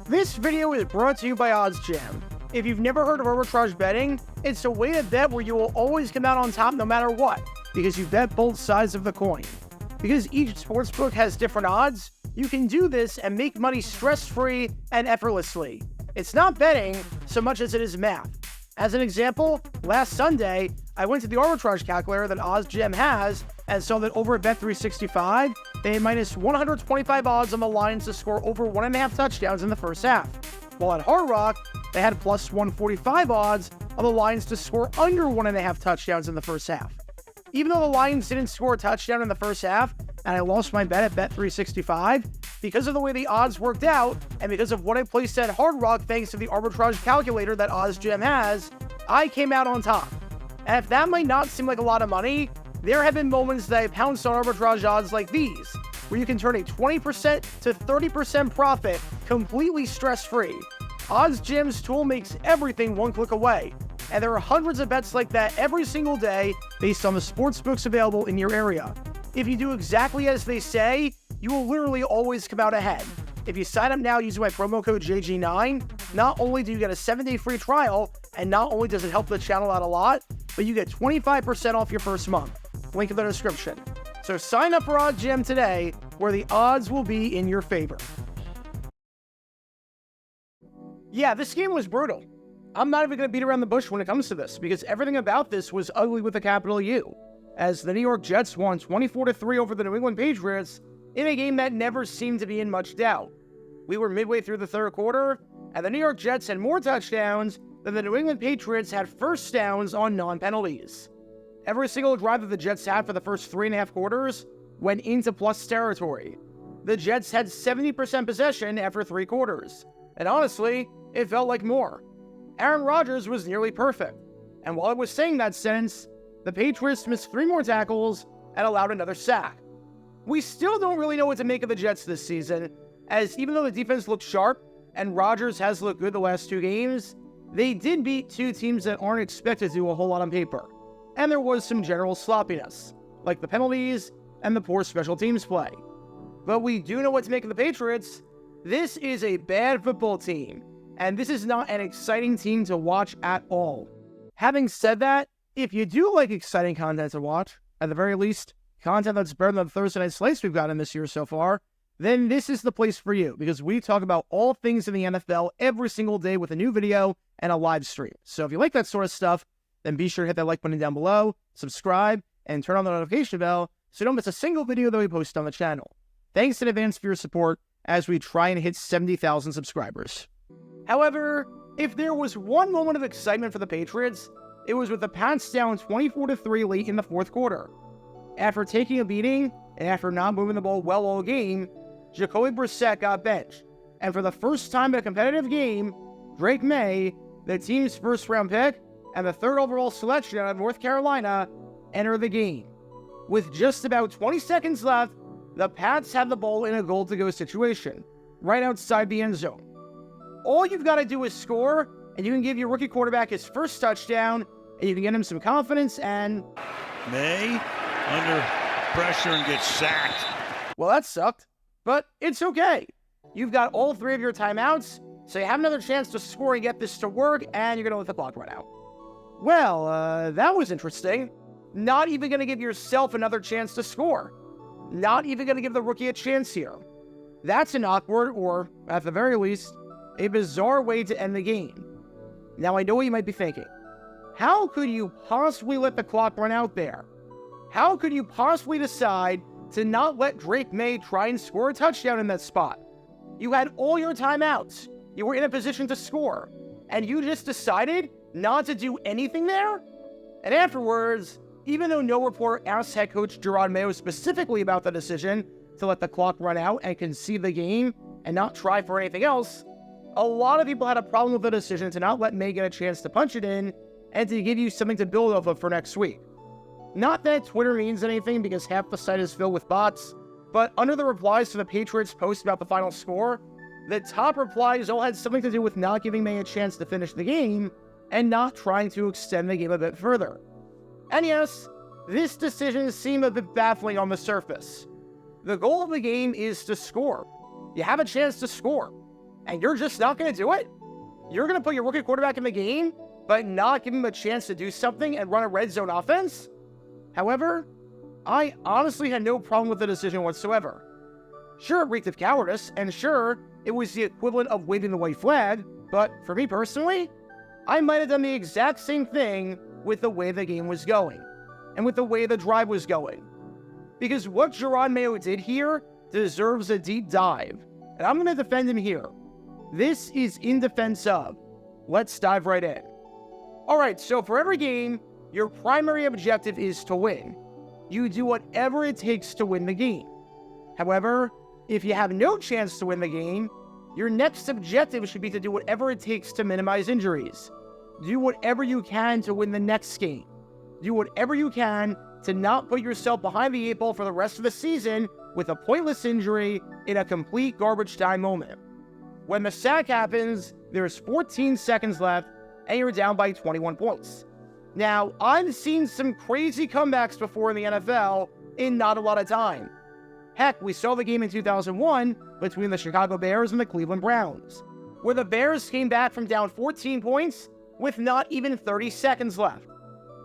This video is brought to you by OddsJam. If you've never heard of arbitrage betting, it's a way to bet where you will always come out on top no matter what, because you bet both sides of the coin. Because each sportsbook has different odds, you can do this and make money stress-free and effortlessly. It's not betting so much as it is math. As an example, last Sunday, I went to the arbitrage calculator that OddsJam has and saw that over at Bet365, they had minus 125 odds on the Lions to score over 1.5 touchdowns in the first half. While at Hard Rock, they had plus 145 odds on the Lions to score under 1.5 touchdowns in the first half. Even though the Lions didn't score a touchdown in the first half, and I lost my bet at Bet365, because of the way the odds worked out, and because of what I placed at Hard Rock thanks to the arbitrage calculator that OddsJam has, I came out on top. And if that might not seem like a lot of money, there have been moments that I pounced on arbitrage odds like these, where you can turn a 20% to 30% profit completely stress-free. OddsJam's tool makes everything one click away, and there are hundreds of bets like that every single day based on the sportsbooks available in your area. If you do exactly as they say, you will literally always come out ahead. If you sign up now using my promo code JG9, not only do you get a 7-day free trial, and not only does it help the channel out a lot, but you get 25% off your first month. Link in the description. So sign up for OddsJam today, where the odds will be in your favor. Yeah, this game was brutal. I'm not even going to beat around the bush when it comes to this, because everything about this was ugly with a capital U, as the New York Jets won 24-3 over the New England Patriots in a game that never seemed to be in much doubt. We were midway through the third quarter, and the New York Jets had more touchdowns than the New England Patriots had first downs on non-penalties. Every single drive that the Jets had for the first 3.5 quarters went into plus territory. The Jets had 70% possession after 3 quarters, and honestly, it felt like more. Aaron Rodgers was nearly perfect, and while I was saying that sentence, the Patriots missed 3 more tackles and allowed another sack. We still don't really know what to make of the Jets this season, as even though the defense looked sharp and Rodgers has looked good the last 2 games, they did beat 2 teams that aren't expected to do a whole lot on paper. And there was some general sloppiness, like the penalties and the poor special teams play. But we do know what to make of the Patriots. This is a bad football team, and this is not an exciting team to watch at all. Having said that, if you do like exciting content to watch, at the very least, content that's better than the Thursday Night Slates we've gotten this year so far, then this is the place for you, because we talk about all things in the NFL every single day with a new video and a live stream. So if you like that sort of stuff, then be sure to hit that like button down below, subscribe, and turn on the notification bell so you don't miss a single video that we post on the channel. Thanks in advance for your support as we try and hit 70,000 subscribers. However, if there was one moment of excitement for the Patriots, it was with the Pats down 24-3 late in the fourth quarter. After taking a beating, and after not moving the ball well all game, Jacoby Brissett got benched. And for the first time in a competitive game, Jerod Mayo, the team's first-round pick, and the 3rd overall selection out of North Carolina, enter the game. With just about 20 seconds left, the Pats had the ball in a goal-to-go situation, right outside the end zone. All you've got to do is score, and you can give your rookie quarterback his first touchdown, and you can get him some confidence, and May under pressure and gets sacked. Well, that sucked, but it's okay. You've got all 3 of your timeouts, so you have another chance to score and get this to work, and you're going to let the clock run out. Well, that was interesting. Not even going to give yourself another chance to score. Not even going to give the rookie a chance here. That's an awkward, or at the very least, a bizarre way to end the game. Now, I know what you might be thinking. How could you possibly let the clock run out there? How could you possibly decide to not let Jerod Mayo try and score a touchdown in that spot? You had all your timeouts. You were in a position to score. And you just decided not to do anything there? And afterwards, even though no reporter asked head coach Jerod Mayo specifically about the decision to let the clock run out and concede the game and not try for anything else, a lot of people had a problem with the decision to not let May get a chance to punch it in and to give you something to build off of for next week. Not that Twitter means anything because half the site is filled with bots, but under the replies to the Patriots post about the final score, the top replies all had something to do with not giving May a chance to finish the game and not trying to extend the game a bit further. And yes, this decision seemed a bit baffling on the surface. The goal of the game is to score. You have a chance to score. and you're just not going to do it? You're going to put your rookie quarterback in the game, but not give him a chance to do something and run a red zone offense? However, I honestly had no problem with the decision whatsoever. Sure, it reeked of cowardice, and sure, it was the equivalent of waving the white flag, but for me personally, I might have done the exact same thing with the way the game was going, and with the way the drive was going. Because what Jerod Mayo did here deserves a deep dive, and I'm going to defend him here. This is in defense of. Let's dive right in. Alright, so for every game, your primary objective is to win. You do whatever it takes to win the game. However, if you have no chance to win the game, your next objective should be to do whatever it takes to minimize injuries. Do whatever you can to win the next game. Do whatever you can to not put yourself behind the 8 ball for the rest of the season with a pointless injury in a complete garbage time moment. When the sack happens, there's 14 seconds left and you're down by 21 points. Now, I've seen some crazy comebacks before in the NFL in not a lot of time. Heck, we saw the game in 2001 between the Chicago Bears and the Cleveland Browns, where the Bears came back from down 14 points with not even 30 seconds left.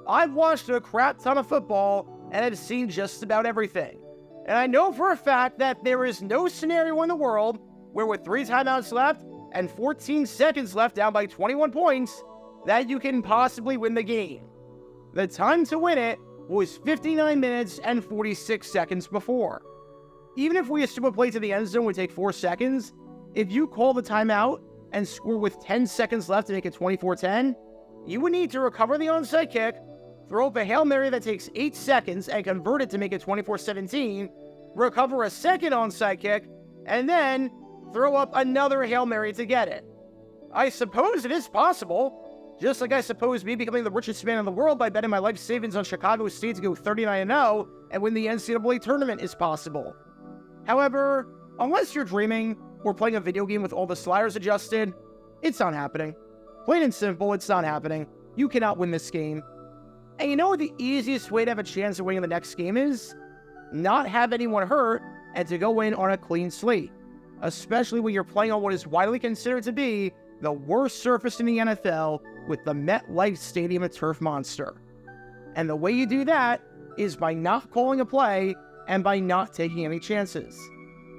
I've watched a crap ton of football and have seen just about everything. And I know for a fact that there is no scenario in the world where with 3 timeouts left and 14 seconds left down by 21 points, that you can possibly win the game. The time to win it was 59 minutes and 46 seconds before. Even if we assume a play to the end zone would take 4 seconds, if you call the timeout and score with 10 seconds left to make it 24-10, you would need to recover the onside kick, throw up a Hail Mary that takes 8 seconds and convert it to make it 24-17, recover a second onside kick, and then throw up another Hail Mary to get it. I suppose it is possible, just like I suppose me becoming the richest man in the world by betting my life savings on Chicago State to go 39-0 and win the NCAA tournament is possible. However, unless you're dreaming or playing a video game with all the sliders adjusted, it's not happening. Plain and simple, it's not happening. You cannot win this game. And you know what the easiest way to have a chance of winning the next game is? Not have anyone hurt and to go in on a clean slate. Especially when you're playing on what is widely considered to be the worst surface in the NFL with the MetLife Stadium turf monster. And the way you do that is by not calling a play and by not taking any chances.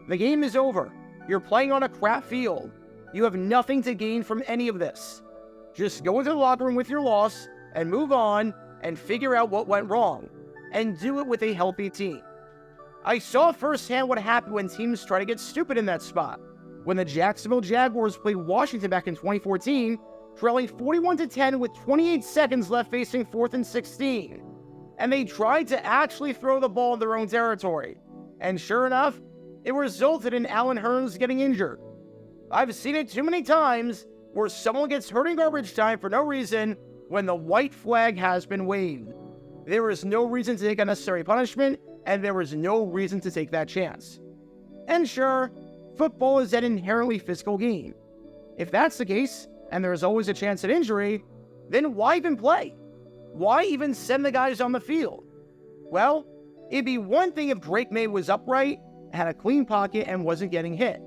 The game is over. You're playing on a crap field. You have nothing to gain from any of this. Just go into the locker room with your loss and move on and figure out what went wrong. And do it with a healthy team. I saw firsthand what happened when teams try to get stupid in that spot. When the Jacksonville Jaguars played Washington back in 2014, trailing 41-10 with 28 seconds left facing 4th and 16. And they tried to actually throw the ball in their own territory. And sure enough, it resulted in Allen Hurns getting injured. I've seen it too many times where someone gets hurt in garbage time for no reason when the white flag has been waved. There is no reason to take unnecessary punishment, and there is no reason to take that chance. And sure, football is an inherently physical game. If that's the case, and there is always a chance at injury, then why even play? Why even send the guys on the field? Well, it'd be one thing if Drake May was upright, had a clean pocket, and wasn't getting hit.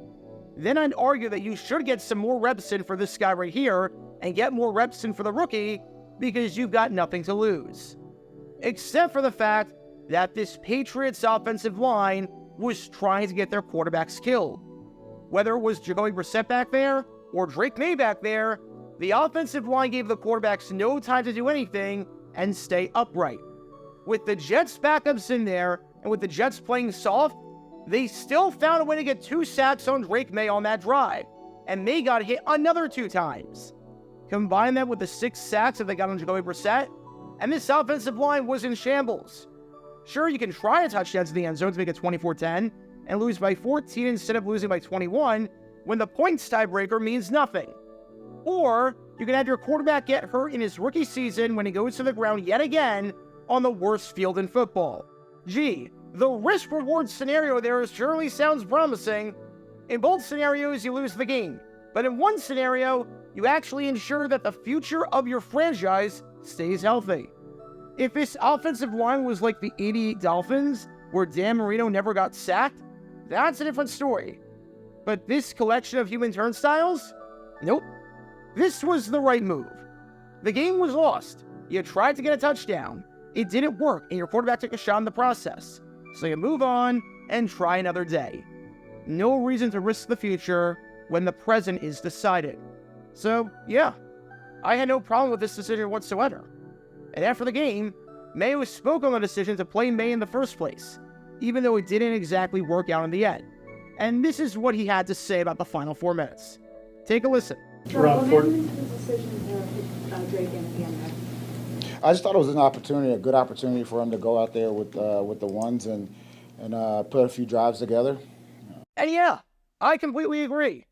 Then I'd argue that you should get some more reps in for this guy right here, and get more reps in for the rookie, because you've got nothing to lose. Except for the fact that this Patriots offensive line was trying to get their quarterbacks killed. Whether it was Jacoby Brissett back there, or Drake May back there, the offensive line gave the quarterbacks no time to do anything and stay upright. With the Jets backups in there, and with the Jets playing soft, they still found a way to get 2 sacks on Drake May on that drive, and May got hit another 2 times. Combine that with the 6 sacks that they got on Jacoby Brissett, and this offensive line was in shambles. Sure, you can try a touchdown to the end zone to make it 24-10, and lose by 14 instead of losing by 21, when the points tiebreaker means nothing. Or, you can have your quarterback get hurt in his rookie season when he goes to the ground yet again on the worst field in football. Gee, the risk-reward scenario there surely sounds promising. In both scenarios, you lose the game. But in one scenario, you actually ensure that the future of your franchise stays healthy. If this offensive line was like the '88 Dolphins, where Dan Marino never got sacked, that's a different story. But this collection of human turnstiles? Nope. This was the right move. The game was lost. You tried to get a touchdown. It didn't work, and your quarterback took a shot in the process. So you move on and try another day. No reason to risk the future when the present is decided. So, yeah, I had no problem with this decision whatsoever. And after the game, Mayo spoke on the decision to play May in the first place, even though it didn't exactly work out in the end. And this is what he had to say about the final 4 minutes. Take a listen. What happened to the decision to put Drake in at the end there? I just thought it was an opportunity, a good opportunity for him to go out there with the ones and put a few drives together. And yeah, I completely agree.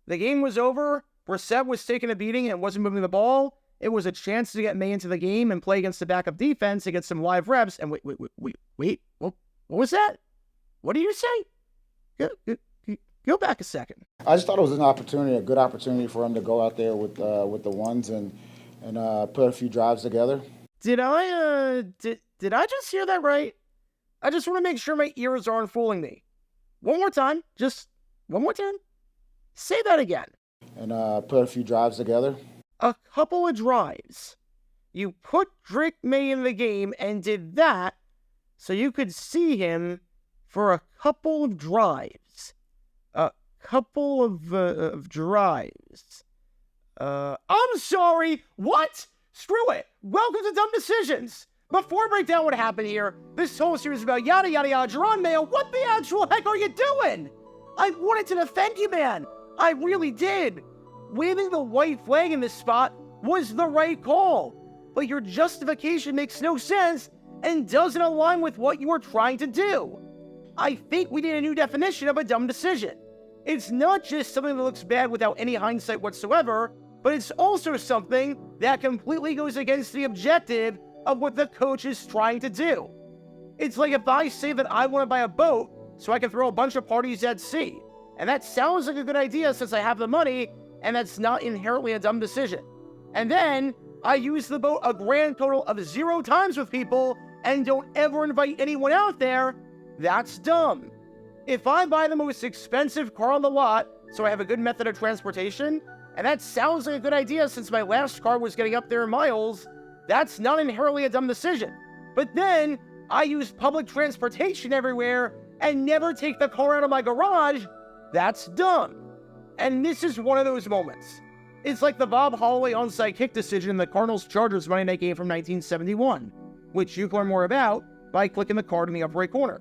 The game was over. Brissett was taking a beating and wasn't moving the ball. It was a chance to get May into the game and play against the backup defense and get some live reps. And wait, what was that? What did you say? Go back a second. I just thought it was an opportunity, a good opportunity for him to go out there with the ones and put a few drives together. Did I just hear that right? I just want to make sure my ears aren't fooling me. One more time. Just one more time. Say that again. And put a few drives together. A couple of drives. You put Drake May in the game and did that so you could see him for a couple of drives. A couple of drives. I'm sorry. What? Screw it. Welcome to Dumb Decisions. Before I break down what happened here, this whole series is about yada yada yada. Jerod Mayo, what the actual heck are you doing? I wanted to defend you, man. I really did. Waving the white flag in this spot was the right call. But your justification makes no sense and doesn't align with what you were trying to do. I think we need a new definition of a dumb decision. It's not just something that looks bad without any hindsight whatsoever, but it's also something that completely goes against the objective of what the coach is trying to do. It's like if I say that I want to buy a boat so I can throw a bunch of parties at sea. And that sounds like a good idea since I have the money, and that's not inherently a dumb decision. And then I use the boat a grand total of 0 times with people and don't ever invite anyone out there. That's dumb. If I buy the most expensive car on the lot so I have a good method of transportation, and that sounds like a good idea since my last car was getting up there in miles, that's not inherently a dumb decision. But then I use public transportation everywhere and never take the car out of my garage. That's dumb. And this is one of those moments. It's like the Bob Holloway onside kick decision in the Cardinals-Chargers Monday night game from 1971, which you can learn more about by clicking the card in the upper right corner,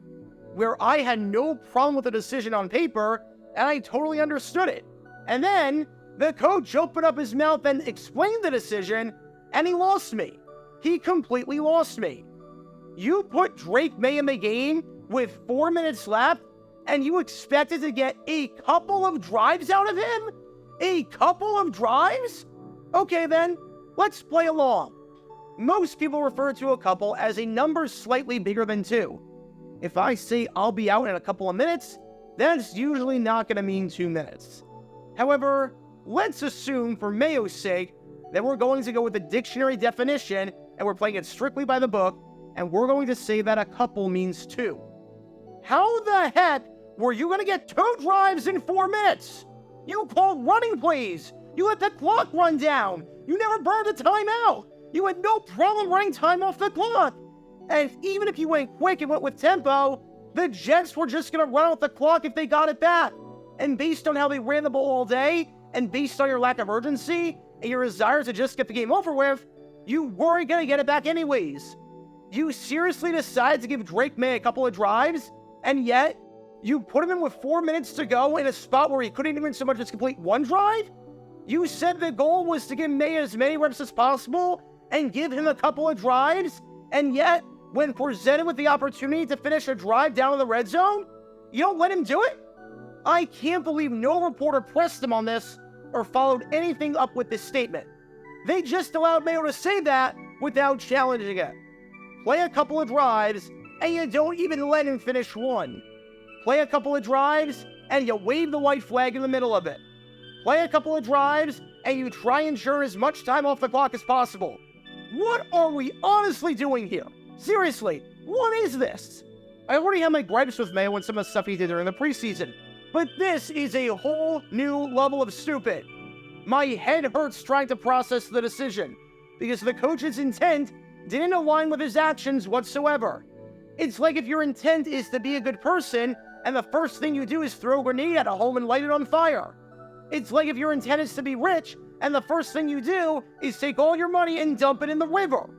where I had no problem with the decision on paper, and I totally understood it. And then the coach opened up his mouth and explained the decision, and he lost me. He completely lost me. You put Drake May in the game with 4 minutes left, and you expected to get a couple of drives out of him? A couple of drives? Okay then, let's play along. Most people refer to a couple as a number slightly bigger than 2. If I say I'll be out in a couple of minutes, that's usually not going to mean 2 minutes. However, let's assume for Mayo's sake that we're going to go with the dictionary definition and we're playing it strictly by the book, and we're going to say that a couple means 2. How the heck were you going to get 2 drives in 4 minutes? You called running plays. You let the clock run down. You never burned a timeout. You had no problem running time off the clock. And even if you went quick and went with tempo, the Jets were just going to run out the clock if they got it back. And based on how they ran the ball all day, and based on your lack of urgency, and your desire to just get the game over with, you weren't going to get it back anyways. You seriously decided to give Drake May a couple of drives, and yet you put him in with 4 minutes to go in a spot where he couldn't even so much as complete 1 drive? You said the goal was to give May as many reps as possible and give him a couple of drives, and yet, when presented with the opportunity to finish a drive down in the red zone, you don't let him do it? I can't believe no reporter pressed him on this or followed anything up with this statement. They just allowed Mayo to say that without challenging it. Play a couple of drives, and you don't even let him finish 1. Play a couple of drives, and you wave the white flag in the middle of it. Play a couple of drives, and you try and churn as much time off the clock as possible. What are we honestly doing here? Seriously, what is this? I already had my gripes with Mayo and some of the stuff he did during the preseason, But this is a whole new level of stupid. My head hurts trying to process the decision, because the coach's intent didn't align with his actions whatsoever. It's like if your intent is to be a good person, and the first thing you do is throw a grenade at a home and light it on fire. It's like if your intent is to be rich, and the first thing you do is take all your money and dump it in the river.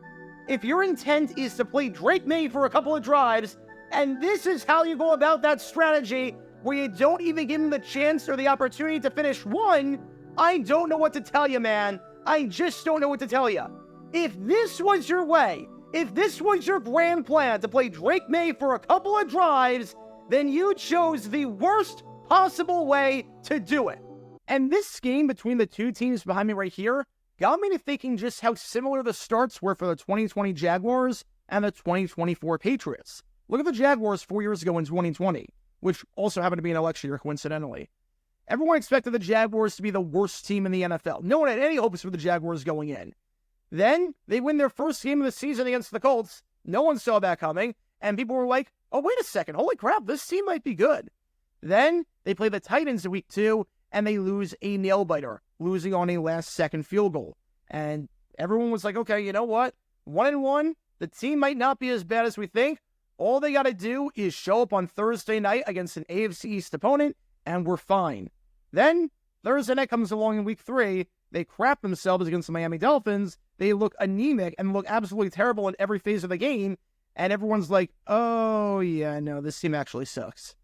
If your intent is to play Drake May for a couple of drives, and this is how you go about that strategy, where you don't even give him the chance or the opportunity to finish one, I don't know what to tell you, man. I just don't know what to tell you. If this was your way, if this was your grand plan to play Drake May for a couple of drives, then you chose the worst possible way to do it. And this game between the two teams behind me right here got me to thinking just how similar the starts were for the 2020 Jaguars and the 2024 Patriots. Look at the Jaguars 4 years ago in 2020, which also happened to be an election year coincidentally. Everyone expected the Jaguars to be the worst team in the NFL. No one had any hopes for the Jaguars going in. Then they win their first game of the season against the Colts. No one saw that coming, and people were like, oh, wait a second, holy crap, this team might be good. Then they play the Titans in week 2, and they lose a nail-biter, losing on a last-second field goal. And everyone was like, okay, you know what? 1-1, the team might not be as bad as we think. All they got to do is show up on Thursday night against an AFC East opponent, and we're fine. Then, Thursday night comes along in week 3, they crap themselves against the Miami Dolphins, they look anemic and look absolutely terrible in every phase of the game, and everyone's like, oh yeah, no, this team actually sucks.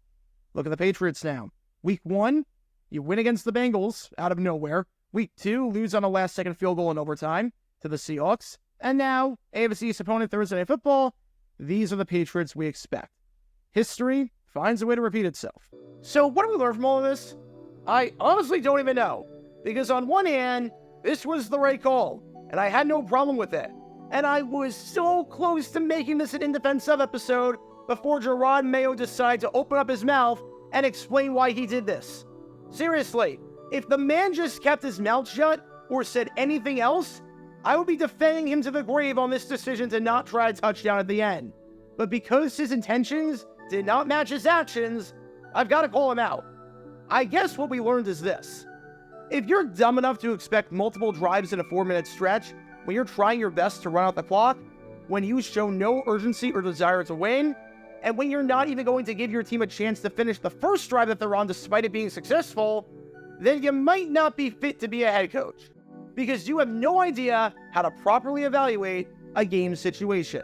Look at the Patriots now. Week 1, you win against the Bengals out of nowhere. Week 2, lose on a last-second field goal in overtime to the Seahawks. And now, AFC East opponent Thursday Night Football. These are the Patriots we expect. History finds a way to repeat itself. So what do we learn from all of this? I honestly don't even know. Because on one hand, this was the right call, and I had no problem with it. And I was so close to making this an In Defense Of episode before Jerod Mayo decided to open up his mouth and explain why he did this. Seriously, if the man just kept his mouth shut or said anything else, I would be defending him to the grave on this decision to not try a touchdown at the end. But because his intentions did not match his actions, I've got to call him out. I guess what we learned is this. If you're dumb enough to expect multiple drives in a 4-minute stretch, when you're trying your best to run out the clock, when you show no urgency or desire to win, and when you're not even going to give your team a chance to finish the first drive that they're on despite it being successful, then you might not be fit to be a head coach, because you have no idea how to properly evaluate a game situation.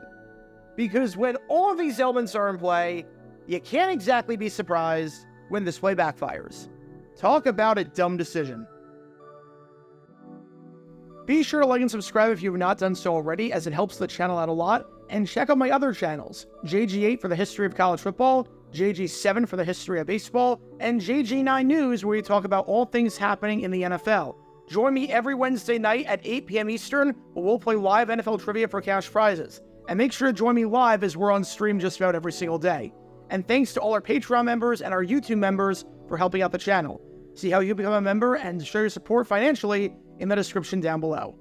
Because when all of these elements are in play, you can't exactly be surprised when this play backfires. Talk about a dumb decision. Be sure to like and subscribe if you have not done so already, as it helps the channel out a lot, and check out my other channels, JG8 for the history of college football, JG7 for the history of baseball, and JG9 News, where we talk about all things happening in the NFL. Join me every Wednesday night at 8 p.m. Eastern, where we'll play live NFL trivia for cash prizes. And make sure to join me live, as we're on stream just about every single day. And thanks to all our Patreon members and our YouTube members for helping out the channel. See how you become a member and show your support financially in the description down below.